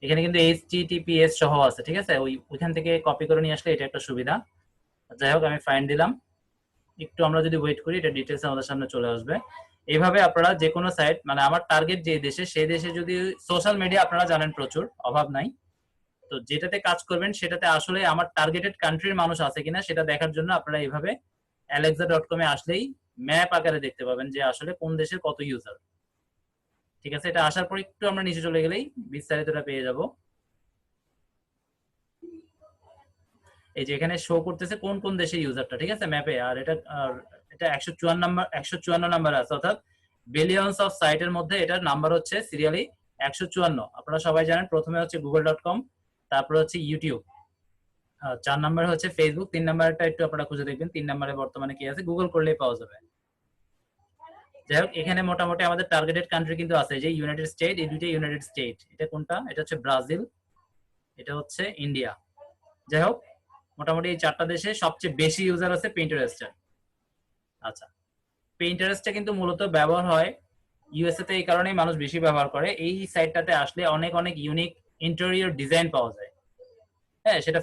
এখানে কিন্তু HTTPS সহ আছে, ঠিক আছে? ওইখান থেকে কপি করে নিয়ে আসলে এটা একটা সুবিধা। যাই হোক, আমি ফাইন্ড দিলাম। একটু আমরা যদি ওয়েট করি, এটা ডিটেলস আমাদের সামনে চলে আসবে। এইভাবে আপনারা যে কোনো সাইট, মানে আমার টার্গেট যে দেশে, সেই দেশে যদি সোশ্যাল মিডিয়া, আপনারা জানেন প্রচুর, অভাব নাই। তো যেটাতে কাজ করবেন সেটাতে আসলে আমার টার্গেটেড কান্ট্রির মানুষ আছে কিনা সেটা দেখার জন্য আপনারা এইভাবে alexa.com এ আসলেই ম্যাপ আকারে দেখতে পাবেন যে আসলে কোন দেশের কত ইউজার। ঠিক আছে, এটা আসার পর একটু আমরা নিচে চলে গেলেই বিস্তারিতটা পেয়ে যাব। এই যে এখানে শো করতেছে কোন কোন দেশের ইউজারটা, ঠিক আছে, ম্যাপে। আর এটা 154 নাম্বার আছে, অর্থাৎ বিলিয়নস অফ সাইটের মধ্যে এটার নাম্বার হচ্ছে সিরিয়ালি 154। আপনারা সবাই জানেন প্রথমে হচ্ছে google.com, তারপরে হচ্ছে ইউটিউব, 4 নাম্বার হচ্ছে ফেসবুক, 3 নাম্বারটা একটু আপনারা খুঁজে দেখবেন 3 নাম্বারে বর্তমানে কি আছে, গুগল করলেই পাওয়া যাবে। যাই হোক, এখানে মোটামুটি আমাদের টার্গেটেড কান্ট্রি কিন্তু আছে, যে ইউনাইটেড স্টেট, এই দুইটা ইউনাইটেড স্টেট। এটা কোনটা? এটা হচ্ছে ব্রাজিল, এটা হচ্ছে ইন্ডিয়া। যাই হোক, মোটামুটি এই 4টা দেশে সবচেয়ে বেশি ইউজার আছে পিন্টারেস্টের। আচ্ছা, পিন্টারেস্টটা কিন্তু মূলত ব্যবহার হয় ইউএসএ তে, এই কারণেই মানুষ বেশি ব্যবহার করে। এই সাইটটাতে আসলে অনেক অনেক ইউনিক ইন্টেরিয়র ডিজাইন পাওয়া যায়। হ্যাঁ, সেটা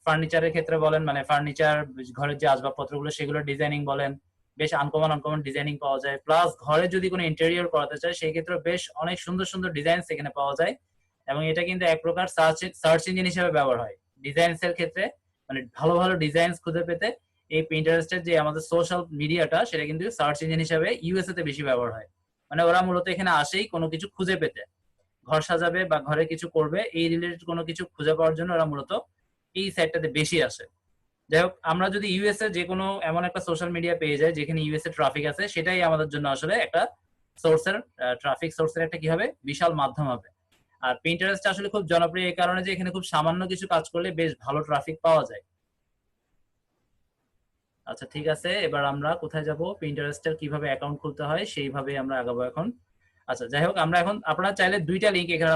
ফার্নিচারের ক্ষেত্রে বলেন, মানে ফার্নিচার, ঘরের যে আসবাবপত্রগুলো সেগুলোর ডিজাইনিং বলেন, বেশ আনকমন আনকমন ডিজাইনিং পাওয়া যায়। প্লাস ঘরে যদি কোনো ইন্টেরিয়র করাতে চায় সেই ক্ষেত্রে বেশ অনেক সুন্দর সুন্দর ডিজাইন সেখানে পাওয়া যায়। এবং এটা কিন্তু এক প্রকার সার্চ ইঞ্জিন হিসেবে ব্যবহার হয় ডিজাইনস এর ক্ষেত্রে। মানে ভালো ভালো ডিজাইন খুঁজে পেতে এই পিন্টারেস্টের যে আমাদের সোশ্যাল মিডিয়াটা, সেটা কিন্তু সার্চ ইঞ্জিন হিসেবে ইউএসএ তে বেশি ব্যবহার হয়। মানে ওরা মূলত এখানে আসেই কোনো কিছু খুঁজে পেতে, ঘর সাজাবে বা ঘরে কিছু করবে, এই রিলেটেড কোনো কিছু খুঁজে পাওয়ার জন্য ওরা মূলত এই সাইটটাতে বেশি আসে। যাই হোক, আমরা যদি ইউএসএ যে কোনো এমন একটা সোশ্যাল মিডিয়া পেয়ে যাই যেখানে ইউএসএ ট্রাফিক আছে, সেটাই আমাদের জন্য আসলে একটা সোর্সের, ট্রাফিক সোর্সের একটা কি হবে, বিশাল মাধ্যম হবে। আর পিন্টারেস্ট আসলে খুব জনপ্রিয় এই কারণে যে এখানে খুব সামান্য কিছু কাজ করলে বেশ ভালো ট্রাফিক পাওয়া যায়। আচ্ছা, ঠিক আছে, এবার আমরা কোথায় যাব, পিন্টারেস্টের কিভাবে অ্যাকাউন্ট খুলতে হয় সেইভাবে আমরা আগাবো এখন। আচ্ছা, যাই হোক, আমরা এখন, আপনারা চাইলে দুইটা লিঙ্ক এখানে